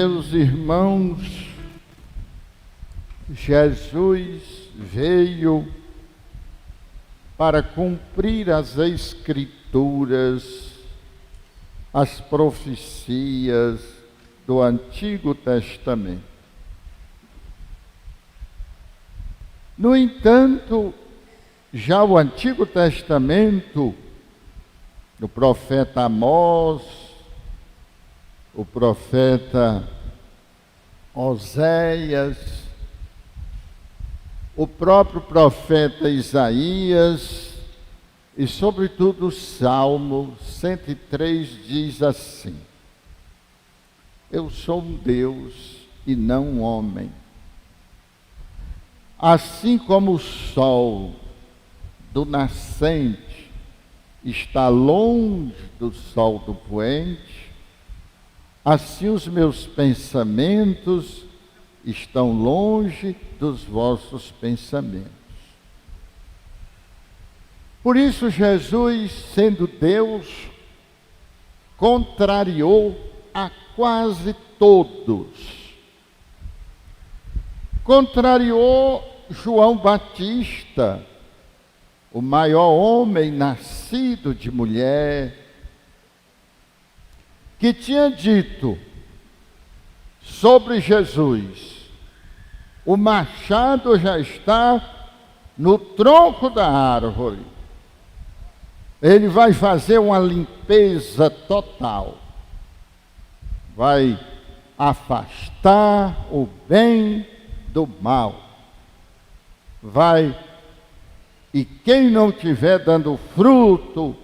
Meus irmãos, Jesus veio para cumprir as Escrituras, as profecias do Antigo Testamento. No entanto, já o Antigo Testamento, o profeta Amós, o profeta Oséias, o próprio profeta Isaías e, sobretudo, o Salmo 103 diz assim: Eu sou um Deus e não um homem. Assim como o sol do nascente está longe do sol do poente, assim os meus pensamentos estão longe dos vossos pensamentos. Por isso Jesus, sendo Deus, contrariou a quase todos. Contrariou João Batista, o maior homem nascido de mulher, que tinha dito sobre Jesus: o machado já está no tronco da árvore, ele vai fazer uma limpeza total, vai afastar o bem do mal, e quem não estiver dando fruto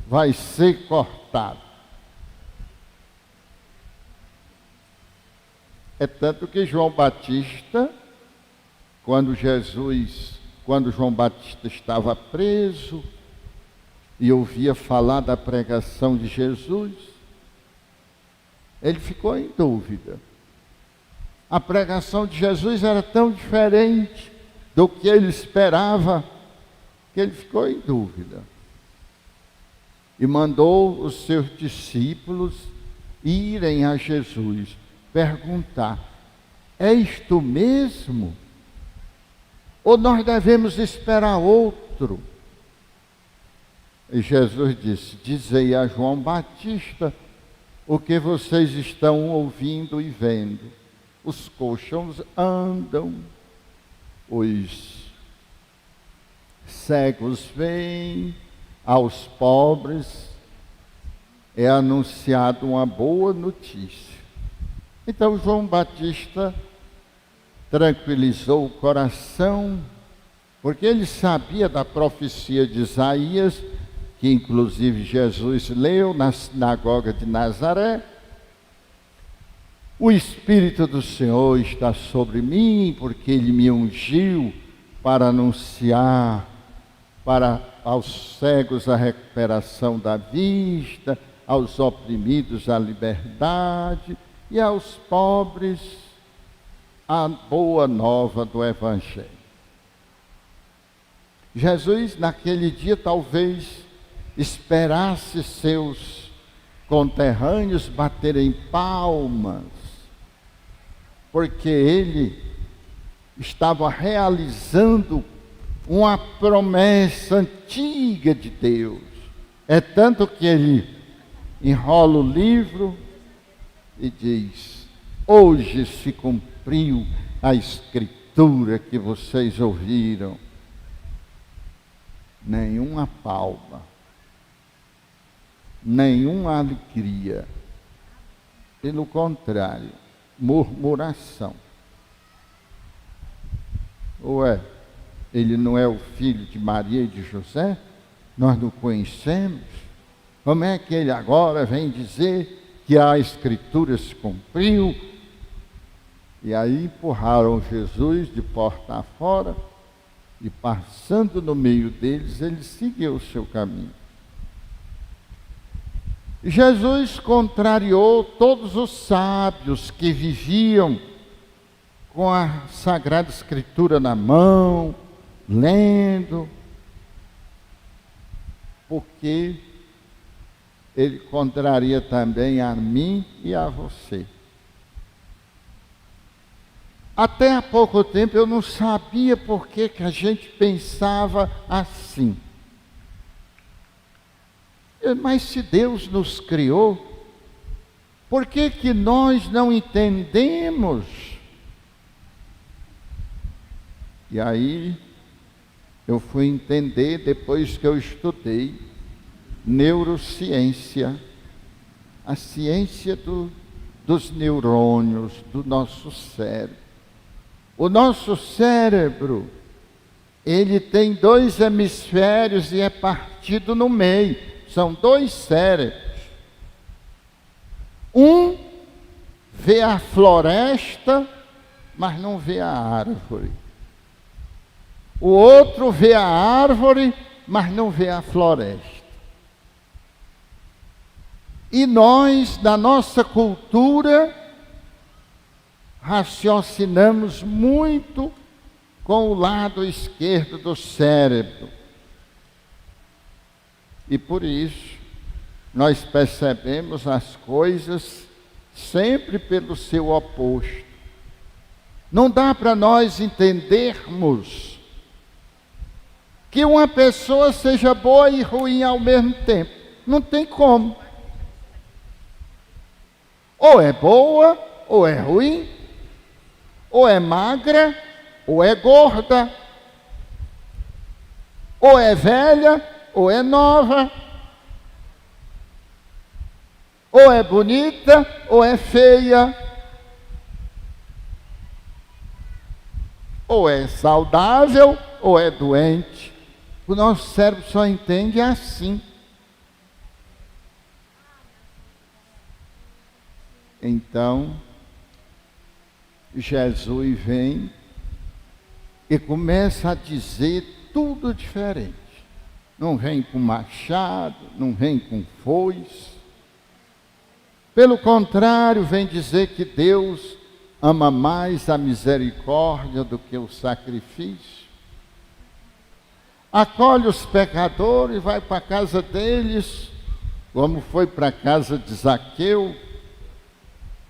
vai ser cortado. É tanto que João Batista, quando João Batista estava preso e ouvia falar da pregação de Jesus, ele ficou em dúvida. A pregação de Jesus era tão diferente do que ele esperava, que ele ficou em dúvida. E mandou os seus discípulos irem a Jesus perguntar: és tu mesmo? Ou nós devemos esperar outro? E Jesus disse: dizei a João Batista o que vocês estão ouvindo e vendo. Os coxos andam, os cegos veem, aos pobres é anunciado uma boa notícia. Então João Batista tranquilizou o coração, porque ele sabia da profecia de Isaías, que inclusive Jesus leu na sinagoga de Nazaré: o Espírito do Senhor está sobre mim, porque Ele me ungiu para anunciar aos cegos a recuperação da vista, aos oprimidos a liberdade, e aos pobres a boa nova do Evangelho. Jesus, naquele dia, talvez esperasse seus conterrâneos baterem palmas, porque ele estava realizando uma promessa antiga de Deus. É tanto que ele enrola o livro e diz: hoje se cumpriu a Escritura que vocês ouviram. Nenhuma palma, nenhuma alegria, pelo contrário, murmuração. Ué, ele não é o filho de Maria e de José? Nós não conhecemos? Como é que ele agora vem dizer que a Escritura se cumpriu? E aí empurraram Jesus de porta afora, e passando no meio deles, ele seguiu o seu caminho. Jesus contrariou todos os sábios que viviam com a Sagrada Escritura na mão, lendo, porque ele contraria também a mim e a você. Até há pouco tempo eu não sabia por que a gente pensava assim. Mas se Deus nos criou, por que que nós não entendemos? E aí eu fui entender depois que eu estudei neurociência, a ciência dos neurônios, do nosso cérebro. O nosso cérebro, ele tem 2 hemisférios e é partido no meio. São 2 cérebros. Um vê a floresta, mas não vê a árvore. O outro vê a árvore, mas não vê a floresta. E nós, na nossa cultura, raciocinamos muito com o lado esquerdo do cérebro. E por isso, nós percebemos as coisas sempre pelo seu oposto. Não dá para nós entendermos que uma pessoa seja boa e ruim ao mesmo tempo. Não tem como. Ou é boa, ou é ruim, ou é magra, ou é gorda, ou é velha, ou é nova, ou é bonita, ou é feia, ou é saudável, ou é doente. O nosso cérebro só entende assim. Então, Jesus vem e começa a dizer tudo diferente. Não vem com machado, não vem com foice. Pelo contrário, vem dizer que Deus ama mais a misericórdia do que o sacrifício. Acolhe os pecadores, vai para a casa deles, como foi para a casa de Zaqueu,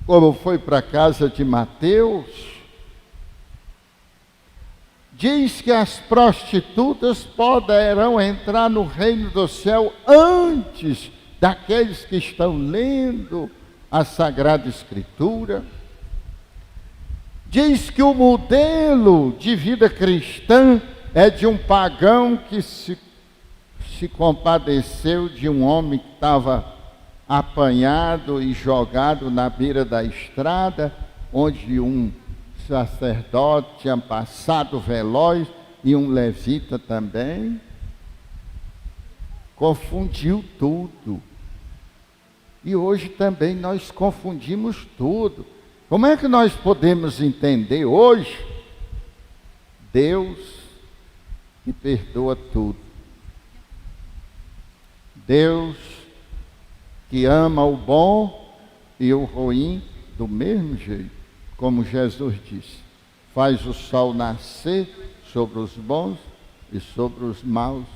como foi para a casa de Mateus. Diz que as prostitutas poderão entrar no reino do céu antes daqueles que estão lendo a Sagrada Escritura. Diz que o modelo de vida cristã é de um pagão que se compadeceu de um homem que estava apanhado e jogado na beira da estrada, onde um sacerdote tinha passado veloz e um levita também. Confundiu tudo. E hoje também nós confundimos tudo. Como é que nós podemos entender hoje Deus que perdoa tudo? Deus que ama o bom e o ruim do mesmo jeito, como Jesus disse: faz o sol nascer sobre os bons e sobre os maus,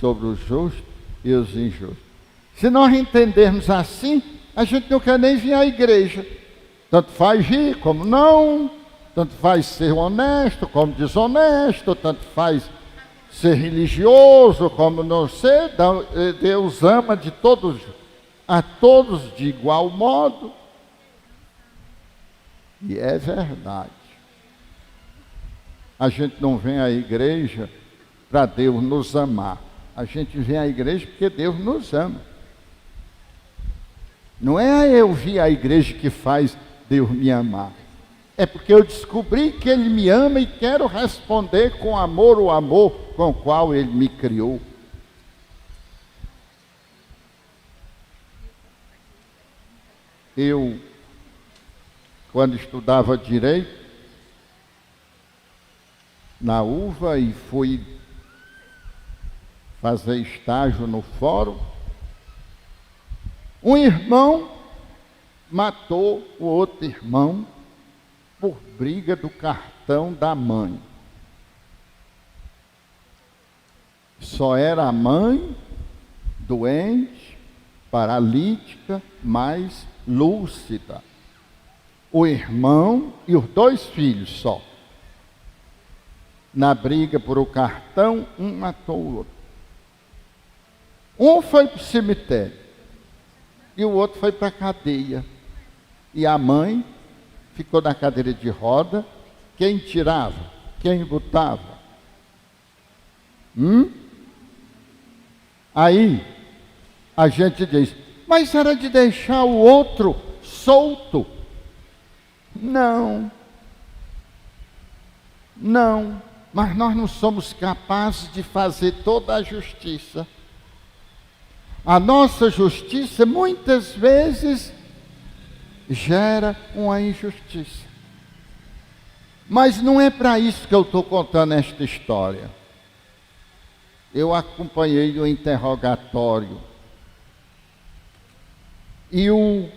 sobre os justos e os injustos. Se nós entendermos assim, a gente não quer nem vir à igreja. Tanto faz ir como não, tanto faz ser honesto como desonesto, tanto faz ser religioso como não ser. Deus ama de todos, a todos de igual modo. E é verdade. A gente não vem à igreja para Deus nos amar. A gente vem à igreja porque Deus nos ama. Não é eu vir à igreja que faz Deus me amar. É porque eu descobri que Ele me ama e quero responder com amor o amor com o qual Ele me criou. Eu, quando estudava Direito, na UVA, e fui fazer estágio no fórum, um irmão matou o outro irmão por briga do cartão da mãe. Só era a mãe doente, paralítica, mas lúcida. o irmão e os 2 filhos só. Na briga por o cartão, um matou o outro. Um foi para o cemitério e o outro foi para a cadeia. E a mãe ficou na cadeira de roda. Quem tirava? Quem botava? Aí a gente diz, mas era de deixar o outro solto. Não, mas nós não somos capazes de fazer toda a justiça. A nossa justiça muitas vezes gera uma injustiça. Mas não é para isso que eu estou contando esta história. Eu acompanhei o interrogatório. E o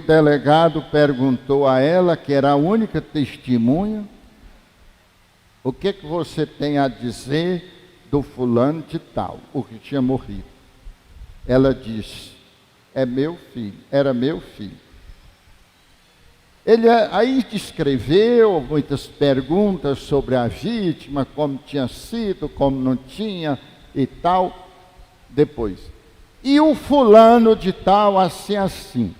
delegado perguntou a ela, que era a única testemunha, o que você tem a dizer do fulano de tal, o que tinha morrido? Ela disse, é meu filho, era meu filho. Ele aí descreveu muitas perguntas sobre a vítima, como tinha sido, como não tinha e tal. Depois, e o fulano de tal, assim,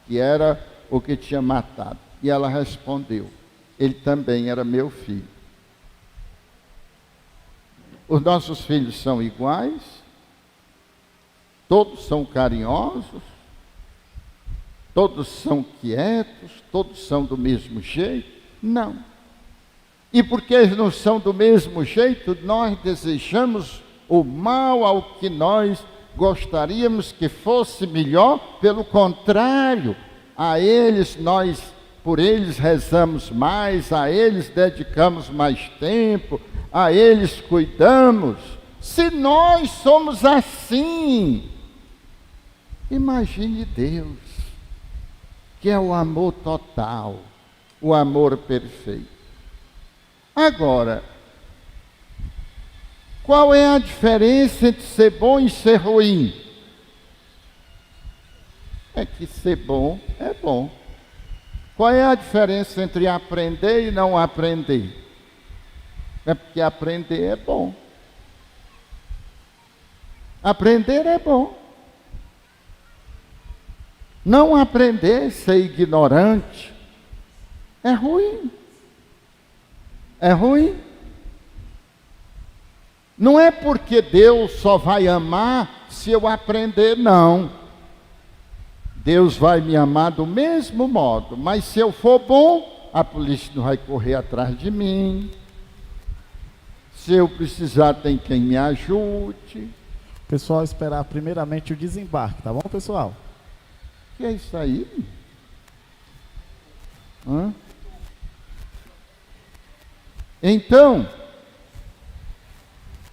que era o que tinha matado. E ela respondeu, ele também era meu filho. Os nossos filhos são iguais? Todos são carinhosos? Todos são quietos? Todos são do mesmo jeito? Não. E porque eles não são do mesmo jeito, nós desejamos o mal ao que nós gostaríamos que fosse melhor. Pelo contrário, a eles por eles rezamos mais, a eles dedicamos mais tempo, a eles cuidamos. Se nós somos assim, imagine Deus, que é o amor total, o amor perfeito. Agora, qual é a diferença entre ser bom e ser ruim? É que ser bom é bom. Qual é a diferença entre aprender e não aprender? É porque aprender é bom. Aprender é bom. Não aprender, ser ignorante, é ruim. É ruim. Não é porque Deus só vai amar se eu aprender, não. Deus vai me amar do mesmo modo, mas se eu for bom, a polícia não vai correr atrás de mim. Se eu precisar, tem quem me ajude. Pessoal, esperar primeiramente o desembarque, tá bom, pessoal? Que é isso aí? Então,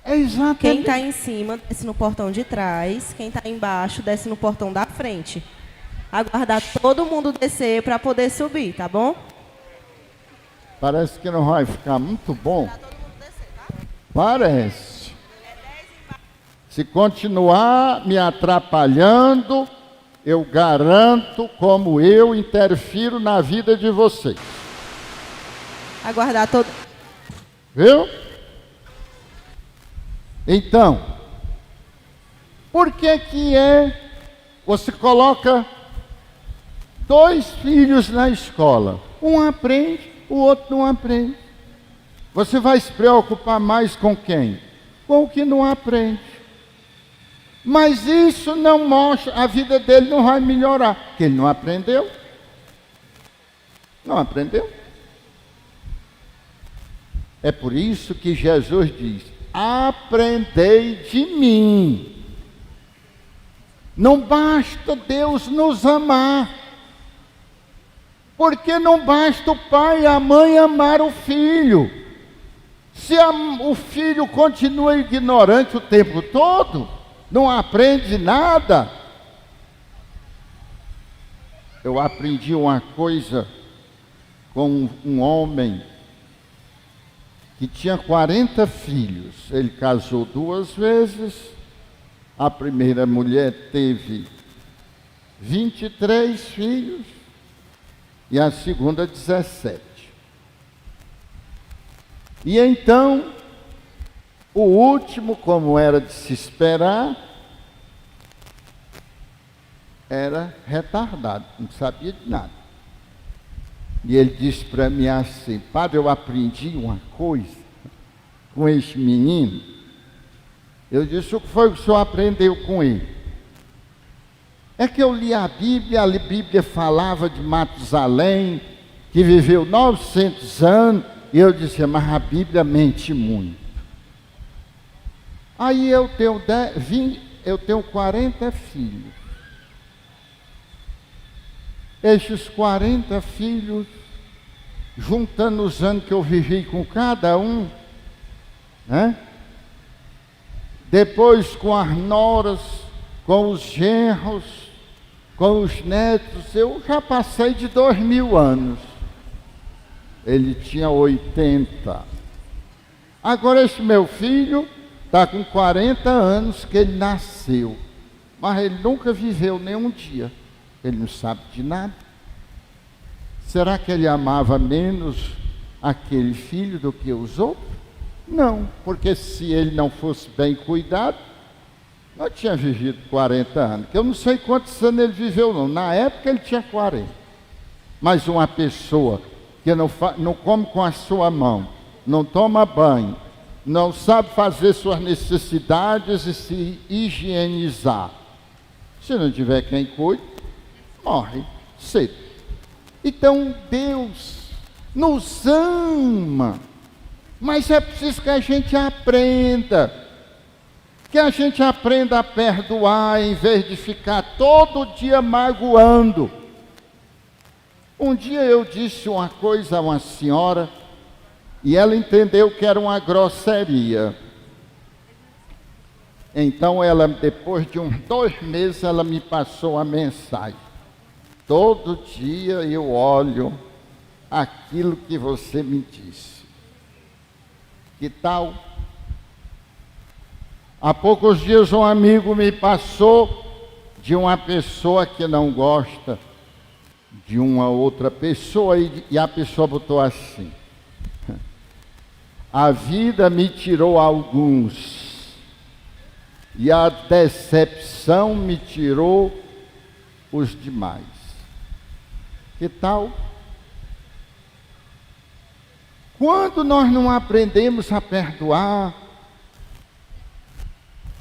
é exatamente... Quem está em cima, desce no portão de trás. Quem está embaixo, desce no portão da frente. Aguardar todo mundo descer para poder subir, tá bom? Parece que não vai ficar muito bom. Parece. Se continuar me atrapalhando, eu garanto como eu interfiro na vida de vocês. Aguardar todo... Viu? Então, por que você coloca 2 filhos na escola? Um aprende, o outro não aprende. Você vai se preocupar mais com quem? Com o que não aprende. Mas isso não mostra, a vida dele não vai melhorar, porque ele não aprendeu. Não aprendeu. É por isso que Jesus diz, aprendei de mim. Não basta Deus nos amar, porque não basta o pai e a mãe amar o filho. Se o filho continua ignorante o tempo todo, não aprende nada. Eu aprendi uma coisa com um homem que tinha 40 filhos. Ele casou 2 vezes. A primeira mulher teve 23 filhos. e a segunda 17. E então, o último, como era de se esperar, era retardado, não sabia de nada. E ele disse para mim assim: padre, eu aprendi uma coisa com esse menino. Eu disse: o que foi que o senhor aprendeu com ele? É que eu li a Bíblia falava de Matusalém, que viveu 900 anos, e eu disse: mas a Bíblia mente muito. Aí eu tenho 40 filhos. Estes 40 filhos, juntando os anos que eu vivi com cada um, né? Depois com as noras, com os genros, com os netos, eu já passei de 2000 anos. Ele tinha 80. Agora esse meu filho está com 40 anos que ele nasceu, mas ele nunca viveu nenhum dia. Ele não sabe de nada. Será que ele amava menos aquele filho do que os outros? Não, porque se ele não fosse bem cuidado, não tinha vivido 40 anos. Que eu não sei quantos anos ele viveu, não. Na época ele tinha 40. Mas uma pessoa que não come com a sua mão, não toma banho, não sabe fazer suas necessidades e se higienizar, se não tiver quem cuide, morre cedo. Então Deus nos ama, mas é preciso que a gente aprenda, a perdoar em vez de ficar todo dia magoando. Um dia eu disse uma coisa a uma senhora e ela entendeu que era uma grosseria. Então ela, depois de uns 2 meses, ela me passou a mensagem: todo dia eu olho aquilo que você me disse. Que tal? Há poucos dias um amigo me passou de uma pessoa que não gosta de uma outra pessoa e a pessoa botou assim: a vida me tirou alguns e a decepção me tirou os demais. Que tal? Quando nós não aprendemos a perdoar,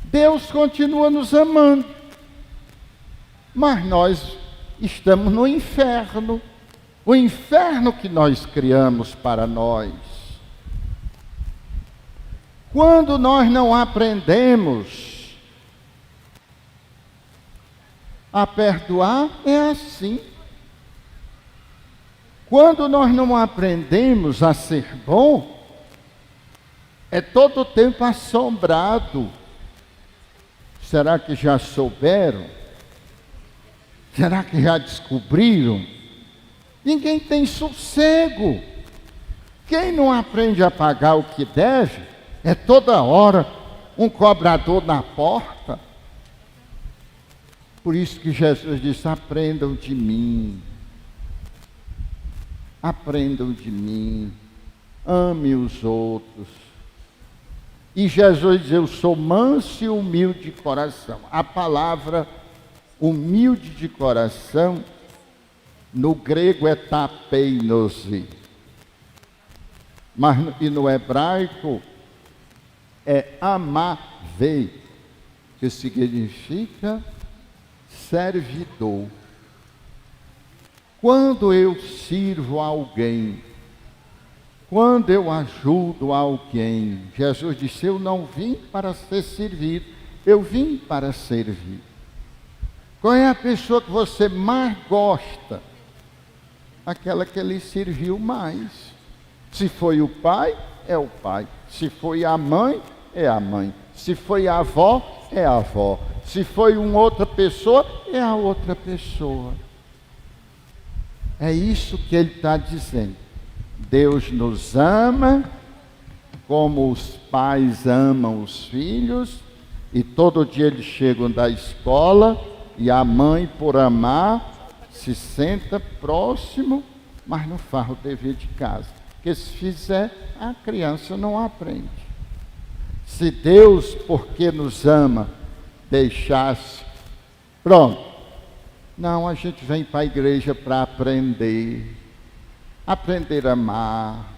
Deus continua nos amando, mas nós estamos no inferno, o inferno que nós criamos para nós. Quando nós não aprendemos a perdoar, é assim. Quando nós não aprendemos a ser bom, é todo o tempo assombrado. Será que já souberam? Será que já descobriram? Ninguém tem sossego. Quem não aprende a pagar o que deve, é toda hora um cobrador na porta. Por isso que Jesus disse: aprendam de mim. Aprendam de mim. Ame os outros. E Jesus diz: eu sou manso e humilde de coração. A palavra humilde de coração, no grego é tapeinos, mas no hebraico é amave, que significa servidor. Quando eu sirvo alguém, quando eu ajudo alguém, Jesus disse: eu não vim para ser servido, eu vim para servir. Qual é a pessoa que você mais gosta? Aquela que lhe serviu mais. Se foi o pai, é o pai. Se foi a mãe, é a mãe. Se foi a avó, é a avó. Se foi uma outra pessoa, é a outra pessoa. É isso que ele está dizendo. Deus nos ama como os pais amam os filhos, e todo dia eles chegam da escola e a mãe, por amar, se senta próximo mas não faz o dever de casa. Porque se fizer, a criança não aprende. Se Deus, porque nos ama, deixasse, pronto. Não, a gente vem para a igreja para aprender a amar,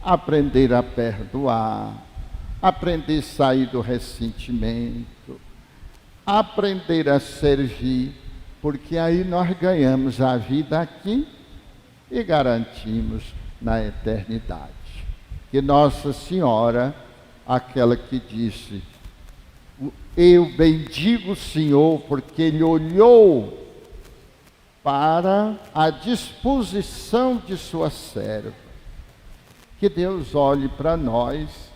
aprender a perdoar, aprender a sair do ressentimento, aprender a servir, porque aí nós ganhamos a vida aqui e garantimos na eternidade. Que Nossa Senhora, aquela que disse, eu bendigo o Senhor, porque Ele olhou para a disposição de sua serva. Que Deus olhe para nós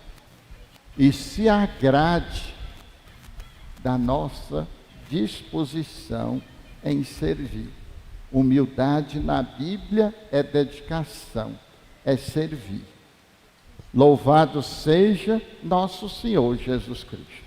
e se agrade da nossa disposição em servir. Humildade na Bíblia é dedicação, é servir. Louvado seja nosso Senhor Jesus Cristo.